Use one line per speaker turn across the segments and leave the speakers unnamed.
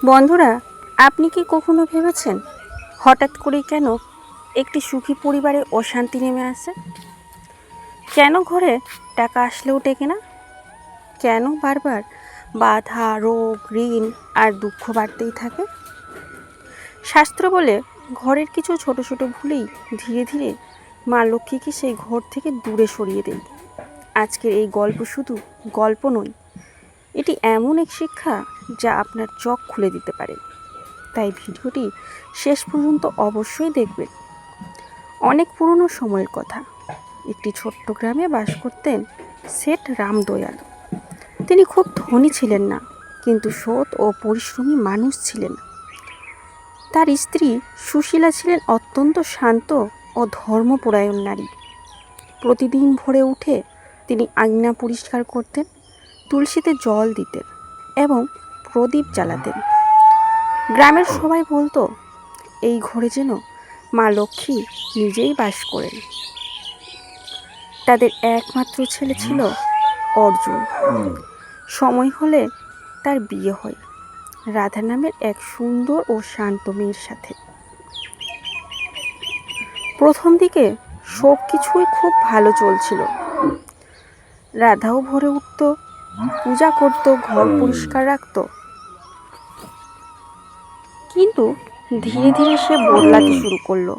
বন্ধুরা, আপনি কি কখনো ভেবেছেন হঠাৎ করে কেন একটি সুখী পরিবারে অশান্তি নেমে আসে? কেন ঘরে টাকা আসলেও টেকে না? কেন বারবার বাধা, রোগ, ঋণ আর দুঃখ বাড়তেই থাকে? শাস্ত্র বলে ঘরের কিছু ছোট ছোট ভুলেই ধীরে ধীরে মা লক্ষ্মীকে সেই ঘর থেকে দূরে সরিয়ে দেয়। আজকের এই গল্প শুধু গল্প নয়, এটি এমন এক শিক্ষা যা আপনার চোখ খুলে দিতে পারে। তাই ভিডিওটি শেষ পর্যন্ত অবশ্যই দেখবেন। অনেক পুরনো সময়ের কথা। একটি ছোট্ট গ্রামে বাস করতেন শেঠ রামদয়াল। তিনি খুব ধনী ছিলেন না, কিন্তু সৎ ও পরিশ্রমী মানুষ ছিলেন। তার স্ত্রী সুশীলা ছিলেন অত্যন্ত শান্ত ও ধর্মপরায়ণ নারী। প্রতিদিন ভোরে উঠে তিনি আঙিনা পরিষ্কার করতেন, তুলসীতে জল দিতেন এবং প্রদীপ জ্বালাতেন। গ্রামের সবাই বলতো এই ঘরে যেন মা লক্ষ্মী নিজেই বাস করেন। তাদের একমাত্র ছেলে ছিল অর্জুন। সময় হলে তার বিয়ে হয় রাধা নামের এক সুন্দর ও শান্ত মেয়ের সাথে। প্রথম দিকে সব কিছুই খুব ভালো চলছিল। রাধাও ভোরে উঠত, পূজা করত, ঘর পরিষ্কার রাখত। কিন্তু ধীরে ধীরে সে বদলাতে শুরু করলো।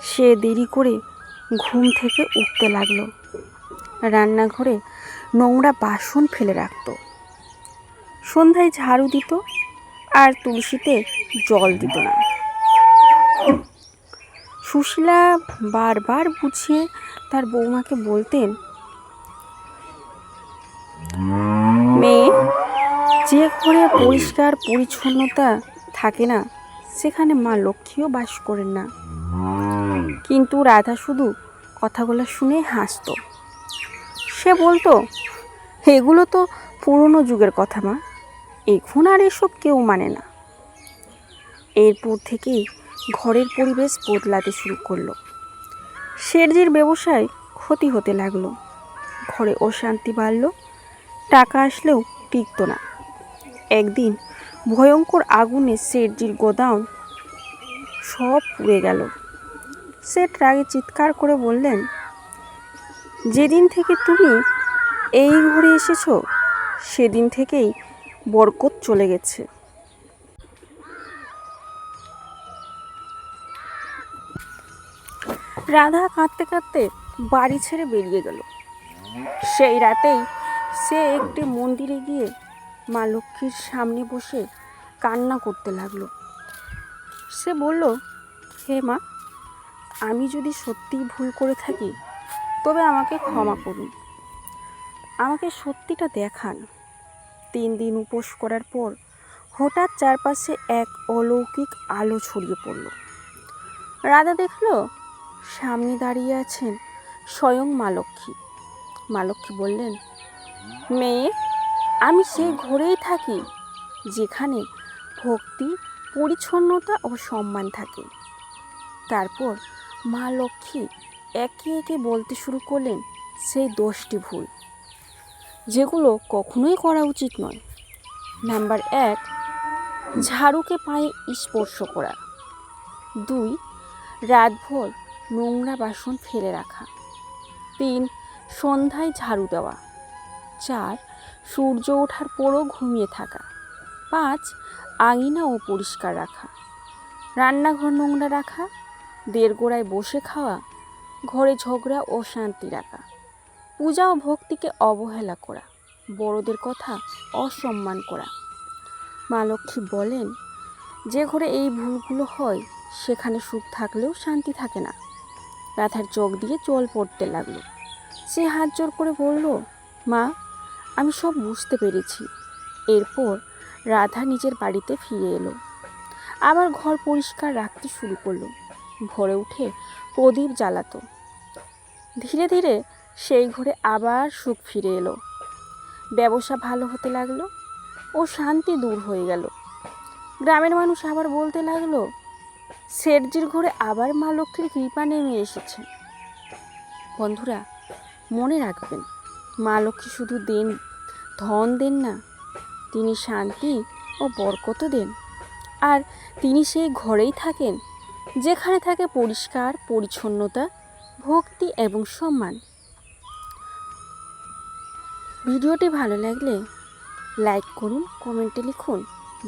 সে দেরি করে ঘুম থেকে উঠতে লাগলো, রান্নাঘরে নোংরা বাসন ফেলে রাখত, সন্ধ্যায় ঝাড়ু দিত আর তুলসীতে জল দিত না। সুশীলা বারবার বুঝিয়ে তার বৌমাকে বলতেন, মেয়ে, যে ঘরে পরিষ্কার পরিচ্ছন্নতা থাকে না সেখানে মা লক্ষ্মীও বাস করেন না। কিন্তু রাধা শুধু কথাগুলো শুনে হাসত। সে বলতো, এগুলো তো পুরনো যুগের কথা মা, এখন আর এসব কেউ মানে না। এরপর থেকেই ঘরের পরিবেশ বদলাতে শুরু করলো। শেঠজির ব্যবসায় ক্ষতি হতে লাগলো, ঘরে অশান্তি বাড়ল, টাকা আসলেও টিকতো না। একদিন ভয়ঙ্কর আগুনে শেঠজির গোদাম সব পুড়ে গেল। শেঠ রাগে চিৎকার করে বললেন, যেদিন থেকে তুমি এই ঘরে এসেছো সেদিন থেকেই বরকত চলে গেছে। রাধা কাঁদতে কাঁদতে বাড়ি ছেড়ে বেরিয়ে গেল। সেই রাতেই সে একটি মন্দিরে গিয়ে মা লক্ষ্মীর সামনে বসে কান্না করতে লাগলো। সে বলল, হে মা, আমি যদি সত্যিই ভুল করে থাকি তবে আমাকে ক্ষমা করুন, আমাকে সত্যিটা দেখান। 3 দিন উপোস করার পর হঠাৎ চারপাশে এক অলৌকিক আলো ছড়িয়ে পড়ল। রাধা দেখল সামনে দাঁড়িয়ে আছেন স্বয়ং মা লক্ষ্মী। মা লক্ষ্মী বললেন, মেয়ে, আমি সেই ঘরেই থাকি যেখানে ভক্তি, পরিচ্ছন্নতা ও সম্মান থাকে। তারপর মা লক্ষ্মী একে একে বলতে শুরু করলেন সেই 10টি ভুল, যেগুলো কখনোই করা উচিত নয়। নাম্বার 1, ঝাড়ুকে পায়ে স্পর্শ করা। 2, রাতভর নোংরা বাসন ফেলে রাখা। 3, সন্ধ্যায় ঝাড়ু দেওয়া। 4, সূর্য ওঠার পরও ঘুমিয়ে থাকা। 5, আঙিনা ও পরিষ্কার রাখা। রান্নাঘর নোংরা রাখা। দেড়গোড়ায় বসে খাওয়া। ঘরে ঝগড়া ও শান্তি রাখা। পূজা ও ভক্তিকে অবহেলা করা। বড়দের কথা অসম্মান করা। মা লক্ষ্মী বলেন, যে ঘরে এই ভুলগুলো হয় সেখানে সুখ থাকলেও শান্তি থাকে না। রাধার চোখ দিয়ে জল পড়তে লাগলো। সে হাত জোর করে বলল, মা, আমি সব বুঝতে পেরেছি। এরপর রাধা নিজের বাড়িতে ফিরে এলো, আবার ঘর পরিষ্কার রাখতে শুরু করলো, ভোরে উঠে প্রদীপ জ্বালাতো। ধীরে ধীরে সেই ঘরে আবার সুখ ফিরে এলো, ব্যবসা ভালো হতে লাগলো ও শান্তি দূর হয়ে গেল। গ্রামের মানুষ আবার বলতে লাগলো, শেঠজির ঘরে আবার মা লক্ষ্মীর কৃপা নেমে এসেছে। বন্ধুরা, মনে রাখবেন, মা লক্ষ্মী শুধু ধন দেন না, তিনি শান্তি ও বরকত দেন। আর তিনি সেই ঘরেই থাকেন যেখানে থাকে পরিষ্কার পরিচ্ছন্নতা, ভক্তি এবং সম্মান। ভিডিওটি ভালো লাগলে লাইক করুন, কমেন্টে লিখুন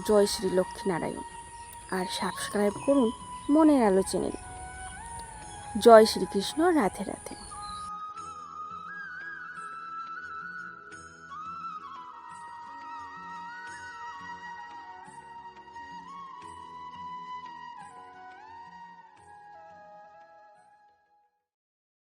জয় শ্রী লক্ষ্মীনারায়ণ, আর সাবস্ক্রাইব করুন মনের আলো চ্যানেল। জয় শ্রীকৃষ্ণ, রাধে রাধে।